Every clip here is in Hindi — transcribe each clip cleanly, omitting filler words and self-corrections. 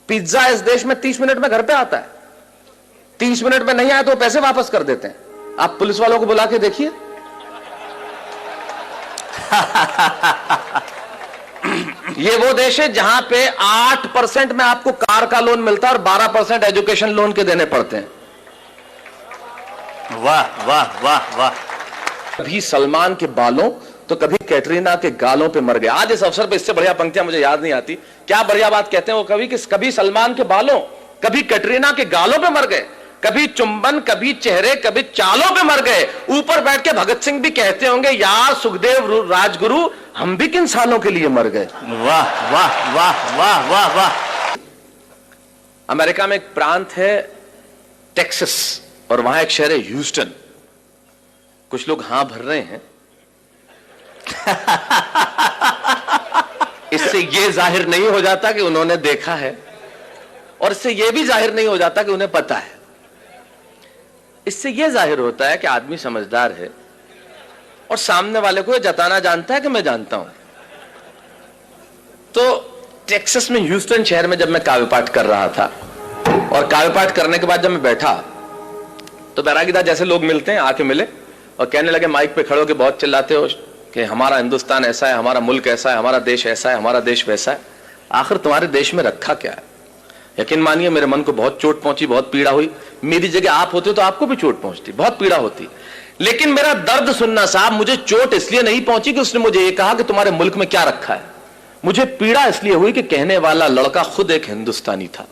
पिज्जा इस देश में 30 मिनट में घर पे आता है। 30 मिनट में नहीं आया तो पैसे वापस कर देते हैं। आप पुलिस वालों को बुला के देखिए। ये वो देश है जहां पे 8% में आपको कार का लोन मिलता है और 12% एजुकेशन लोन के देने पड़ते हैं। वाह वाह वाह वाह। कभी सलमान के बालों तो कभी कैटरीना के गालों पे मर गए। आज इस अवसर पे इससे बढ़िया पंक्तियां मुझे याद नहीं आती। क्या बढ़िया बात कहते हैं वो कवि कि कभी सलमान के बालों कभी कैटरीना के गालों पे मर गए, कभी चुंबन कभी चेहरे कभी चालों पे मर गए। ऊपर बैठ के भगत सिंह भी कहते होंगे यार सुखदेव राजगुरु हम भी किन सालों के लिए मर गए। वाह वाह वाह वाह वाह वाह। अमेरिका में एक प्रांत है टेक्सास और वहां एक शहर है ह्यूस्टन। कुछ लोग हां भर रहे हैं। इससे यह जाहिर नहीं हो जाता कि उन्होंने देखा है और इससे यह भी जाहिर नहीं हो जाता कि उन्हें पता है। इससे यह जाहिर होता है कि आदमी समझदार है और सामने वाले को यह जताना जानता है कि मैं जानता हूं। तो टेक्सास में ह्यूस्टन शहर में जब मैं काव्य पाठ कर रहा था और काव्य पाठ करने के बाद जब मैं बैठा तो बैरागीदार जैसे लोग मिलते हैं आके मिले और कहने लगे माइक पे खड़े होकर बहुत चिल्लाते हो कि हमारा हिंदुस्तान ऐसा है, हमारा मुल्क ऐसा है, हमारा देश ऐसा है, हमारा देश वैसा है। आखिर तुम्हारे देश में रखा क्या है? यकीन मानिए मेरे मन को बहुत चोट पहुंची, बहुत पीड़ा हुई। मेरी जगह आप होते तो आपको भी चोट पहुंचती, बहुत पीड़ा होती। लेकिन मेरा दर्द सुनना साहब, मुझे चोट इसलिए नहीं पहुंची कि उसने मुझे ये कहा कि तुम्हारे मुल्क में क्या रखा है। मुझे पीड़ा इसलिए हुई कि कहने वाला लड़का खुद एक हिंदुस्तानी था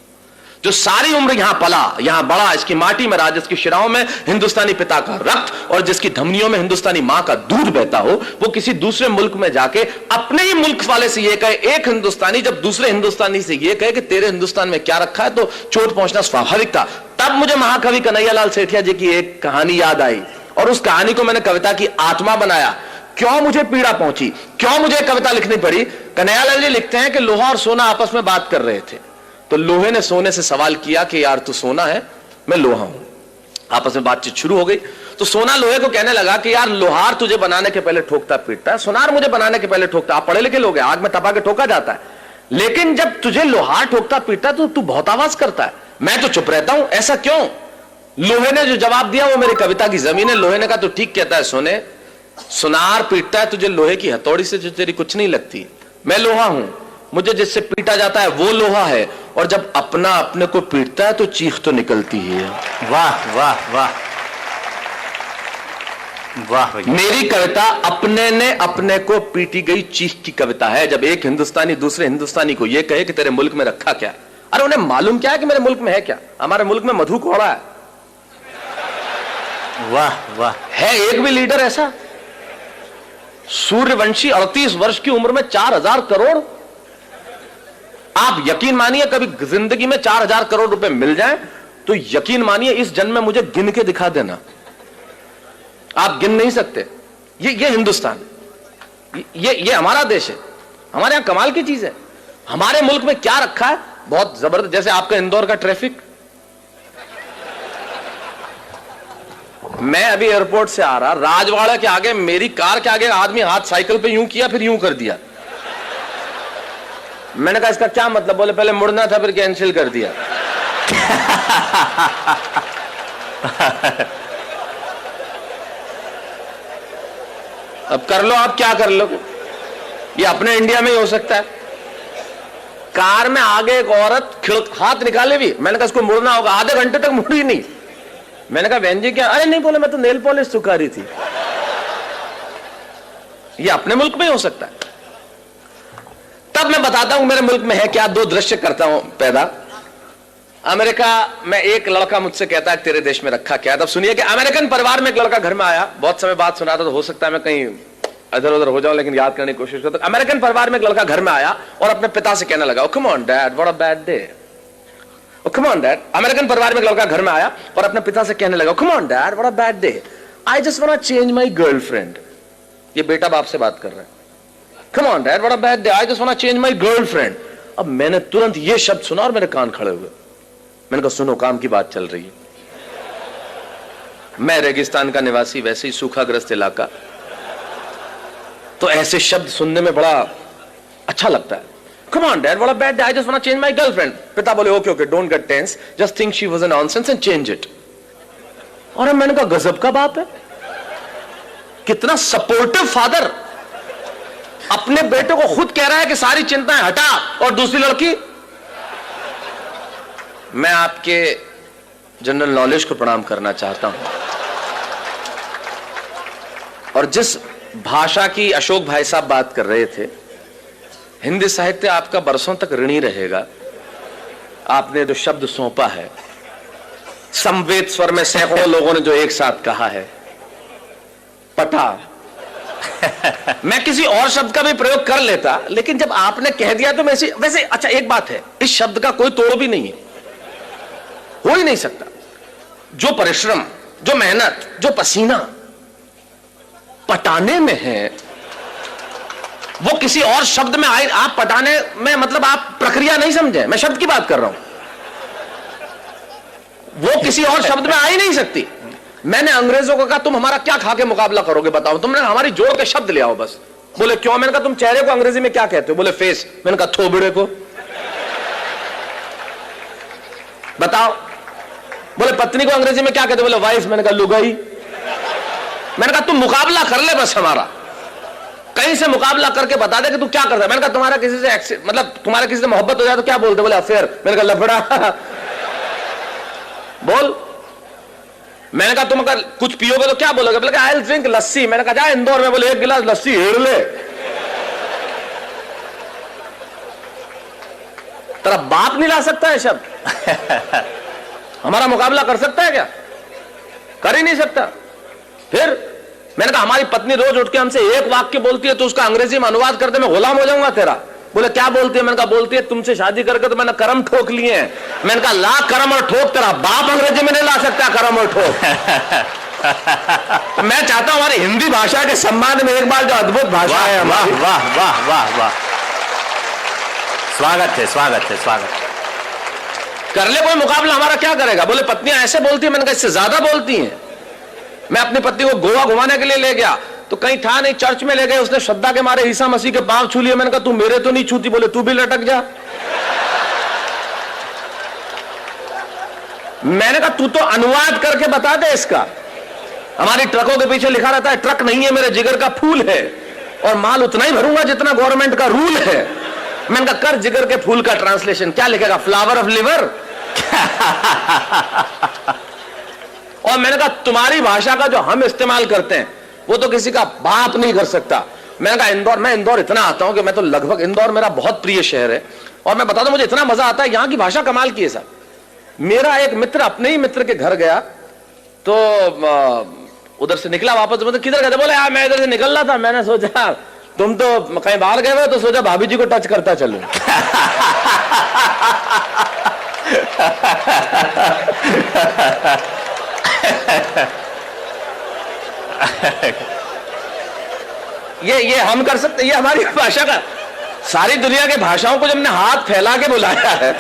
जो सारी उम्र यहां पला, यहां बड़ा, इसकी माटी में रहा, जिसकी शिराओं में हिंदुस्तानी पिता का रक्त और जिसकी धमनियों में हिंदुस्तानी मां का दूध बहता हो। वो किसी दूसरे मुल्क में जाके अपने ही मुल्क वाले से ये कहे, एक हिंदुस्तानी जब दूसरे हिंदुस्तानी से ये कहे कि तेरे हिंदुस्तान में क्या रखा है, तो चोट पहुंचना स्वाभाविक था। तब मुझे महाकवि कन्हैयालाल सेठिया जी की एक कहानी याद आई और उस कहानी को मैंने कविता की आत्मा बनाया। क्यों मुझे पीड़ा पहुंची, क्यों मुझे कविता लिखनी पड़ी? कन्हैयालाल जी लिखते हैं कि लोहा और सोना आपस में बात कर रहे थे। तो लोहे ने सोने से सवाल किया कि यार तू सोना है, मैं लोहा हूं। आपस में बातचीत शुरू हो गई। तो सोना लोहे को कहने लगा कि यार लोहार तुझे बनाने के पहले ठोकता पीटता है, सोनार मुझे बनाने के पहले ठोकता। आप पढ़े लिखे लोग हैं, आग में तपा के ठोका जाता है, लेकिन जब तुझे लोहार ठोकता पीटता है तो तू बहुत आवाज करता है, मैं तो चुप रहता हूं, ऐसा क्यों? लोहे ने जो जवाब दिया वो मेरी कविता की जमीन है। लोहे ने कहा तो ठीक कहता है सोने, सुनार पीटता है तुझे लोहे की हथौड़ी से जो तेरी कुछ नहीं लगती। मैं लोहा हूं, मुझे जिससे पीटा जाता है वो लोहा है, और जब अपना अपने को पीटता है तो चीख तो निकलती ही है। वाह वाह वाह वाह। मेरी कविता अपने ने अपने को पीटी गई चीख की कविता है। जब एक हिंदुस्तानी दूसरे हिंदुस्तानी को यह कहे कि तेरे मुल्क में रखा क्या है, अरे उन्हें मालूम क्या है कि मेरे मुल्क में है क्या? हमारे मुल्क में मधु कोड़ा है। वाह वाह। है एक भी लीडर ऐसा? सूर्यवंशी 38 वर्ष की उम्र में 4000 करोड़। आप यकीन मानिए कभी जिंदगी में 4000 करोड़ रुपए मिल जाए तो यकीन मानिए इस जन्म में मुझे गिन के दिखा देना, आप गिन नहीं सकते। ये हिंदुस्तान, ये हमारा देश है, हमारे यहां कमाल की चीज है। हमारे मुल्क में क्या रखा है, बहुत जबरदस्त। जैसे आपका इंदौर का ट्रैफिक, मैं अभी एयरपोर्ट से आ रहा, राजवाड़ा के आगे मेरी कार के आगे आदमी हाथ साइकिल पे यूं किया फिर यूं कर दिया। मैंने कहा इसका क्या मतलब? बोले पहले मुड़ना था फिर कैंसिल कर दिया। अब कर लो, आप क्या कर लो, ये अपने इंडिया में ही हो सकता है। कार में आगे एक औरत हाथ निकाले भी, मैंने कहा इसको मुड़ना होगा, आधे घंटे तक मुड़ी नहीं। मैंने कहा बहन जी क्या? अरे नहीं, बोले मैं तो नेल पॉलिश सुखा रही थी। ये अपने मुल्क में ही हो सकता है। तब मैं बताता हूं मेरे मुल्क में है क्या। दो दृश्य करता हूं पैदा। अमेरिका में एक लड़का मुझसे कहता है तेरे देश में रखा क्या है। तब सुनिए कि अमेरिकन परिवार में एक लड़का घर में आया, बहुत समय बाद सुना था तो हो सकता है मैं कहीं इधर उधर हो जाऊं, लेकिन याद करने की कोशिश करता। अमेरिकन परिवार में एक लड़का घर में आया और अपने पिता से कहने लगा, come on dad what a bad day. Come on dad. American परिवार में एक लड़का घर में आया और अपने पिता से कहने लगा, come on dad what a bad day, I just want to change my girlfriend. ये बेटा बाप से बात कर रहा है। Come on dad, what a bad day. I just want to change my girlfriend. अब मैंने तुरंत ये शब्द सुना और मेरे कान खड़े हुए। मैंने कहा सुनो, काम की बात चल रही है। मैं रेगिस्तान का निवासी, वैसे ही सूखाग्रस्त इलाका, तो ऐसे शब्द सुनने में बड़ा अच्छा लगता है। Come on, Dad, what a bad day. I just want to change my girlfriend. पिता बोले, okay, okay, don't get tense. Just think she was a nonsense and change it. और मैंने कहा गजब का बाप है, कितना सपोर्टिव फादर, अपने बेटे को खुद कह रहा है कि सारी चिंताएं हटा, और दूसरी लड़की। मैं आपके जनरल नॉलेज को प्रणाम करना चाहता हूं, और जिस भाषा की अशोक भाई साहब बात कर रहे थे, हिंदी साहित्य आपका बरसों तक ऋणी रहेगा। आपने जो शब्द सौंपा है, समवेत स्वर में सैकड़ों लोगों ने जो एक साथ कहा है, पटा। मैं किसी और शब्द का भी प्रयोग कर लेता, लेकिन जब आपने कह दिया तो वैसे अच्छा एक बात है, इस शब्द का कोई तोड़ भी नहीं है, हो ही नहीं सकता। जो परिश्रम, जो मेहनत, जो पसीना पटाने में है, वो किसी और शब्द में आए। आप पटाने में मतलब आप प्रक्रिया नहीं समझे, मैं शब्द की बात कर रहा हूं, वो किसी और शब्द में आ ही नहीं सकती। मैंने अंग्रेजों को कहा तुम हमारा क्या खा के मुकाबला करोगे बताओ, तुमने हमारी जोड़ के शब्द ले आओ बस। बोले क्यों? मैंने कहा तुम चेहरे को अंग्रेजी में क्या कहते हो? बोले फेस। मैंने कहा थोबड़े को बताओ। बोले पत्नी को अंग्रेजी में क्या कहते हो? बोले वाइफ। मैंने कहा लुगाई। मैंने कहा तुम मुकाबला कर ले बस हमारा, कहीं से मुकाबला करके बता दे कि तू क्या करता है। मैंने कहा तुम्हारा किसी से मतलब तुम्हारा किसी से मोहब्बत हो जाए तो क्या बोलते? बोले अफेयर। मैंने कहा लफड़ा। बोल। मैंने कहा तुम अगर कुछ पियोगे तो क्या बोलोगे? बोले आई विल ड्रिंक लस्सी। मैंने कहा जा इंदौर में, बोले एक गिलास लस्सी हेड़ ले। तेरा बाप नहीं ला सकता है शब्द, हमारा मुकाबला कर सकता है क्या? कर ही नहीं सकता। फिर मैंने कहा हमारी पत्नी रोज उठ के हमसे एक वाक्य बोलती है तो उसका अंग्रेजी में अनुवाद करते मैं गुलाम हो जाऊंगा तेरा। बोले क्या बोलती है? मैंने कहा बोलती है तुमसे शादी करके तो मैंने करम ठोक लिए हैं। मैंने कहा ला करम और ठोक, तेरा बाप अंग्रेजी में नहीं ला सकता करम और ठोक। मैं चाहता हूं हमारी हिंदी भाषा के सम्मान में एक बार जो अद्भुत भाषा है हमारी। वाह वाह वाह वाह, स्वागत है स्वागत है स्वागत। कर ले कोई मुकाबला, हमारा क्या करेगा? बोले पत्नियां ऐसे बोलती है। मैंने कहा इससे ज्यादा बोलती हैं। मैं अपनी पत्नी को गोवा घुमाने के लिए ले गया तो कहीं था नहीं, चर्च में ले गए, उसने श्रद्धा के मारे ईसा मसीह के पांव छू लिए। मैंने कहा तू मेरे तो नहीं छूती। बोले तू भी लटक जा। मैंने कहा तू तो अनुवाद करके बता दे इसका। हमारी ट्रकों के पीछे लिखा रहता है ट्रक नहीं है मेरे जिगर का फूल है, और माल उतना ही भरूंगा जितना गवर्नमेंट का रूल है। मैंने कहा कर जिगर के फूल का ट्रांसलेशन, क्या लिखेगा? Flower of liver. और मैंने कहा तुम्हारी भाषा का जो हम इस्तेमाल करते हैं वो तो किसी का बाप नहीं कर सकता। मैंने कहा इंदौर, मैं इंदौर इतना आता हूं कि मैं तो लगभग, इंदौर मेरा बहुत प्रिय शहर है, और मैं बता दूं मुझे इतना मजा आता है, यहां की भाषा कमाल की है साहब। मेरा एक मित्र अपने ही मित्र के घर गया तो उधर से निकला वापस, मतलब किधर गए? बोले यार मैं इधर से निकल रहा था, मैंने सोचा तुम तो कहीं बाहर गए हुए तो सोचा भाभी जी को टच करता चलूं। ये हम कर सकते, ये हमारी भाषा का, सारी दुनिया के भाषाओं को जब हमने हाथ फैला के बुलाया है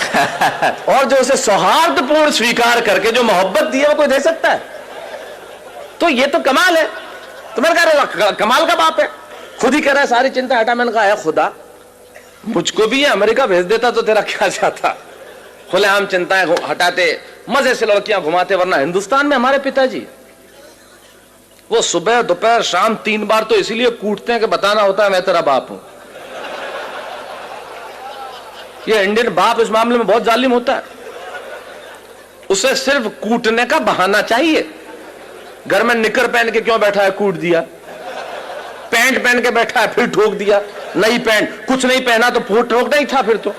और जो उसे सौहार्दपूर्ण स्वीकार करके जो मोहब्बत दी है वो कोई दे सकता है? तो ये तो कमाल है। तो मैंने कहा कमाल का बाप है, खुद ही कह रहा है सारी चिंता हटा। मैंने कहा खुदा मुझको भी ये अमेरिका भेज देता तो तेरा क्या चाहता? खुलेआम चिंताएं हटाते, मजे से लड़कियां घुमाते, वरना हिंदुस्तान में हमारे पिताजी वो सुबह दोपहर शाम 3 बार तो इसीलिए कूटते हैं कि बताना होता है मैं तेरा बाप हूं। ये इंडियन बाप इस मामले में बहुत जालिम होता है, उसे सिर्फ कूटने का बहाना चाहिए। घर में निकर पहन के क्यों बैठा है? कूट दिया। पैंट पहन के बैठा है, फिर ठोक दिया। नई पैंट, कुछ नहीं पहना तो फूट ठोक नहीं था फिर तो।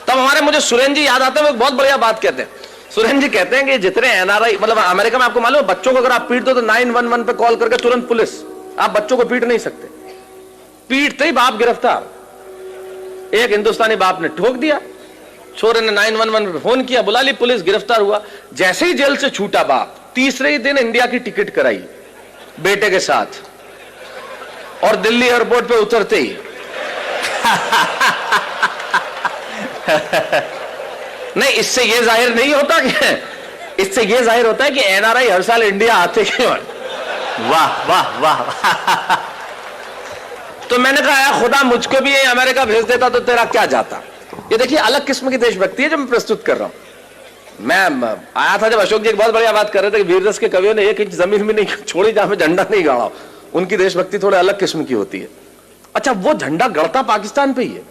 तब हमारे मुझे सुरेंद्र जी याद आते हैं, वो बहुत बढ़िया बात कहते हैं। सुरेंद्र जी कहते हैं कि जितने एनआरआई, मतलब अमेरिका में आपको मालूम है बच्चों को अगर आप पीट दो तो 911 पे कॉल करके तुरंत पुलिस, आप बच्चों को पीट नहीं सकते, पीटते ही बाप गिरफ्तार। एक हिंदुस्तानी बाप ने ठोक दिया, छोरे ने 911 पे फोन किया, बुला ली पुलिस, गिरफ्तार हुआ। जैसे ही जेल से छूटा बाप, तीसरे ही दिन इंडिया की टिकट कराई बेटे के साथ, और दिल्ली एयरपोर्ट पे उतरते ही नहीं, इससे यह जाहिर नहीं होता कि, इससे यह जाहिर होता है कि एनआरआई हर साल इंडिया आते क्यों हैं। वाह वाह वाह। तो मैंने कहा यार खुदा मुझको भी ये अमेरिका भेज देता तो तेरा क्या जाता। ये देखिए अलग किस्म की देशभक्ति है जो मैं प्रस्तुत कर रहा हूं। मैं आया था जब अशोक जी एक बहुत बढ़िया बात कर रहे थे कि वीररस के कवियों ने 1 इंच जमीन भी नहीं छोड़ी जहां में झंडा नहीं गाड़ा। उनकी देशभक्ति थोड़े अलग किस्म की होती है। अच्छा, वो झंडा गड़ता पाकिस्तान पे ही है,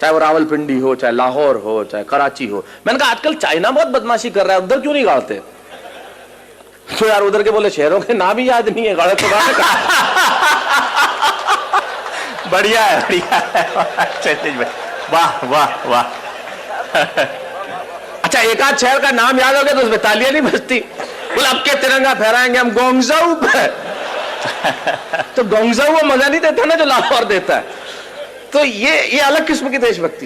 चाहे वो रावलपिंडी हो, चाहे लाहौर हो, चाहे कराची हो। मैंने कहा आजकल चाइना बहुत बदमाशी कर रहा है, उधर क्यों नहीं गाड़ते? तो यार उधर के बोले शहरों के नाम ही याद नहीं है, गाड़े तो गाड़े बढ़िया है, बढ़िया है क्षितिज भाई, वाह वाह वाह। अच्छा, एक आध शहर का नाम याद हो गया तो उसमें तालियां नहीं बजती। बोले अब के तिरंगा फहराएंगे हम गोंगजाऊ पे। तो गोंगजाऊ वो मजा नहीं देता ना जो लाहौर देता है। तो ये अलग किस्म की देशभक्ति।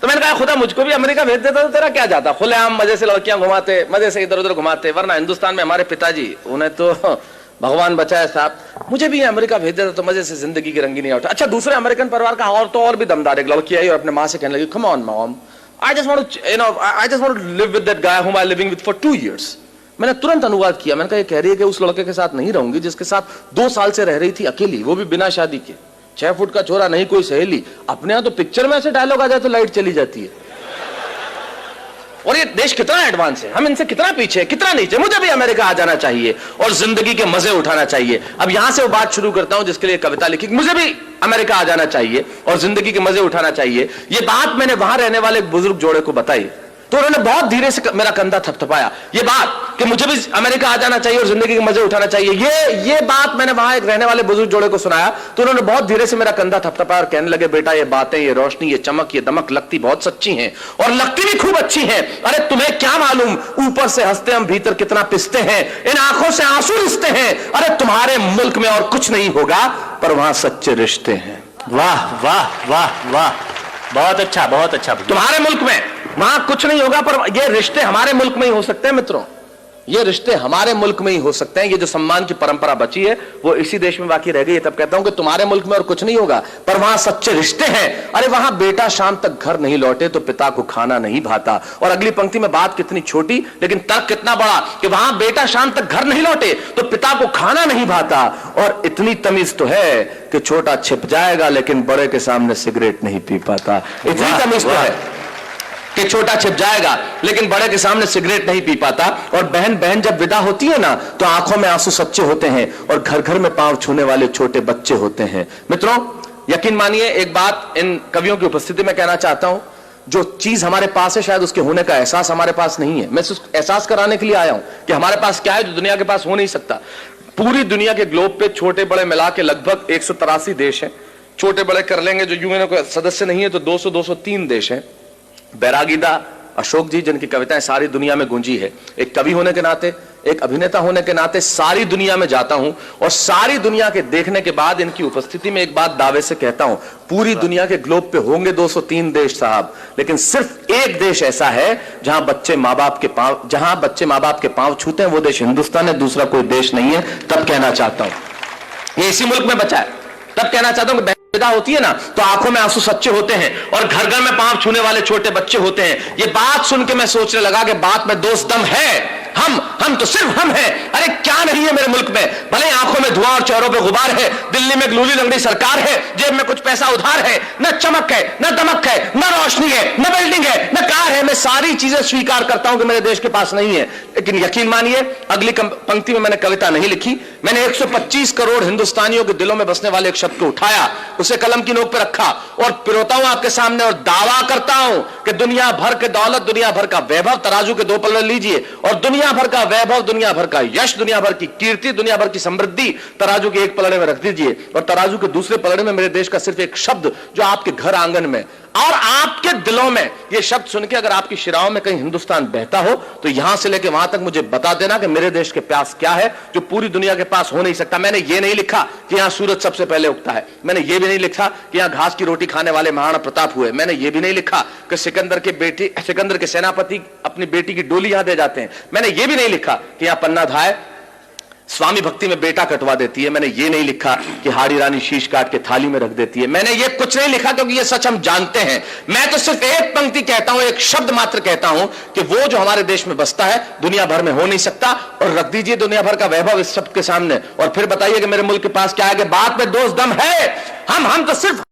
तो मैंने कहा खुदा मुझको भी अमेरिका भेज देता तो तेरा क्या जाता। खुलेआम मजे से लड़कियां घुमाते, मजे से इधर उधर घुमाते। वरना हिंदुस्तान में हमारे पिताजी, उन्हें तो भगवान बचाए साहब, मुझे भी अमेरिका भेज देता तो मजे से जिंदगी की रंगीनी उठा। अच्छा, दूसरे अमेरिकन परिवार का और भी दमदार एक लड़की आई और अपने माँ से कहने लगी, come on mom, I just want to live with that guy whom I'm living with for 2 years. मैंने तुरंत अनुवाद किया। मैंने कहा ये कह रही है कि उस लड़के के साथ नहीं रहूंगी जिसके साथ 2 साल से रह रही थी अकेली, वो भी बिना शादी के। 6 फुट का छोरा, नहीं कोई सहेली। अपने यहां तो पिक्चर में ऐसे डायलॉग आ जाए तो लाइट चली जाती है। और ये देश कितना एडवांस है, हम इनसे कितना पीछे है, कितना नीचे। मुझे भी अमेरिका आ जाना चाहिए और जिंदगी के मजे उठाना चाहिए। अब यहां से वो बात शुरू करता हूं जिसके लिए कविता लिखी, मुझे भी अमेरिका आ जाना चाहिए और जिंदगी के मजे उठाना चाहिए। ये बात मैंने वहां रहने वाले एक बुजुर्ग जोड़े को बताई तो उन्होंने बहुत धीरे से मेरा कंधा थपथपाया। ये बात कि मुझे भी अमेरिका आ जाना चाहिए और जिंदगी के मजे उठाना चाहिए, ये बात मैंने वहां एक रहने वाले बुजुर्ग जोड़े को सुनाया तो उन्होंने बहुत धीरे से मेरा कंधा थपथपाया और कहने लगे, बेटा ये बातें, ये रोशनी, ये चमक, ये दमक लगती बहुत सच्ची हैं और लगती भी खूब अच्छी हैं। अरे तुम्हें क्या मालूम, ऊपर से हंसते हम भीतर कितना पिसते हैं, इन आंखों से आंसू रिसते हैं। अरे तुम्हारे मुल्क में और कुछ नहीं होगा पर वहां सच्चे रिश्ते हैं। वाह वाह वाह वाह, बहुत अच्छा, बहुत अच्छा। तुम्हारे मुल्क में वहां कुछ नहीं होगा पर ये रिश्ते हमारे मुल्क में ही हो सकते हैं मित्रों, ये रिश्ते हमारे मुल्क में ही हो सकते हैं। ये जो सम्मान की परंपरा बची है वो इसी देश में बाकी रह गई है। तब कहता हूं कि तुम्हारे मुल्क में और कुछ नहीं होगा पर वहां सच्चे रिश्ते हैं। अरे वहां बेटा शाम तक घर नहीं लौटे तो पिता को खाना नहीं भाता। और अगली पंक्ति में बात कितनी छोटी लेकिन तर्क कितना बड़ा कि वहां बेटा शाम तक घर नहीं लौटे तो पिता को खाना नहीं भाता। और इतनी तमीज तो है कि छोटा छिप जाएगा लेकिन बड़े के सामने सिगरेट नहीं पी पाता। इतनी तमीज तो है कि छोटा छिप जाएगा लेकिन बड़े के सामने सिगरेट नहीं पी पाता। और बहन बहन जब विदा होती है ना तो आंखों में आंसू सच्चे होते हैं और घर घर में पांव छूने वाले छोटे बच्चे होते हैं। मित्रों यकीन मानिए एक बात इन कवियों की उपस्थिति में कहना चाहता हूं, जो चीज हमारे पास है शायद उसके होने का एहसास हमारे पास नहीं है। मैं सिर्फ एहसास कराने के लिए आया हूं कि हमारे पास क्या है जो दुनिया के पास हो नहीं सकता। पूरी दुनिया के ग्लोब पे छोटे बड़े मिला के लगभग 183 देश हैं। छोटे बड़े कर लेंगे जो यूएनओ के सदस्य नहीं है तो 203 देश हैं। बैरागीदा अशोक जी जिनकी कविताएं सारी दुनिया में गूंजी है, एक कवि होने के नाते, एक अभिनेता होने के नाते सारी दुनिया में जाता हूं और सारी दुनिया के देखने के बाद इनकी उपस्थिति में एक बात दावे से कहता हूं, पूरी दुनिया के ग्लोब पे होंगे 203 देश साहब, लेकिन सिर्फ एक देश ऐसा है जहां बच्चे माँ बाप के पांव छूते हैं, वो देश हिंदुस्तान है, दूसरा कोई देश नहीं है। तब कहना चाहता हूं ये इसी मुल्क में बचा है। तब कहना चाहता हूं कि विदा होती है ना तो आंखों में आंसू सच्चे होते हैं और घर घर में पांव छूने वाले छोटे बच्चे होते हैं। ये बात सुन के मैं सोचने लगा कि बात में दोस्त दम है। हम तो सिर्फ हम हैं। अरे क्या नहीं है मेरे मुल्क में, भले आंखों में धुआं और चेहरों पे गुबार है, दिल्ली में ग्लूली लंगड़ी सरकार है, जेब में कुछ पैसा उधार है, न चमक है, न दमक है, न रोशनी है, न बिल्डिंग है, न कार है। मैं सारी चीजें स्वीकार करता हूं कि मेरे देश के पास नहीं है, लेकिन यकीन मानिए अगली पंक्ति में मैंने कविता नहीं लिखी। मैंने 125 करोड़ हिंदुस्तानियों के दिलों में बसने वाले एक शब्द को उठाया, उसे कलम की नोक पर रखा और पिरोता हूं आपके सामने और दावा करता हूं कि दुनिया भर के दौलत, दुनिया भर का वैभव तराजू के 2 पलड़े लीजिए और दुनिया भर का वैभव, दुनिया भर का यश, दुनिया भर की कीर्ति, दुनिया भर की समृद्धि तराजू के एक पलड़े में रख दीजिए और तराजू के दूसरे पलड़े में मेरे देश का सिर्फ एक शब्द जो आपके घर आंगन में और आपके दिलों में, ये शब्द सुन के अगर आपकी शिराओं में कहीं हिंदुस्तान बहता हो तो यहां से लेकर वहां तक मुझे बता देना कि मेरे देश के प्यास क्या है जो पूरी दुनिया के पास हो नहीं सकता। मैंने ये नहीं लिखा कि यहां सूरज सबसे पहले उगता है, मैंने ये भी नहीं लिखा कि यहां घास की रोटी खाने वाले महाराणा प्रताप हुए, मैंने ये भी नहीं लिखा कि सिकंदर के सेनापति अपनी बेटी की डोली यहां दे जाते हैं, मैंने ये भी नहीं लिखा कि यहां पन्ना धाय स्वामी भक्ति में बेटा कटवा देती है। मैंने ये नहीं लिखा कि हाड़ी रानी शीश काट के थाली में रख देती है। मैंने ये कुछ नहीं लिखा क्योंकि ये सच हम जानते हैं। मैं तो सिर्फ एक पंक्ति कहता हूं, एक शब्द मात्र कहता हूं कि वो जो हमारे देश में बसता है दुनिया भर में हो नहीं सकता। और रख दीजिए दुनिया भर का वैभव इस शब्द के सामने और फिर बताइए कि मेरे मुल्क के पास क्या है कि बात में दोष दम है। हम तो सिर्फ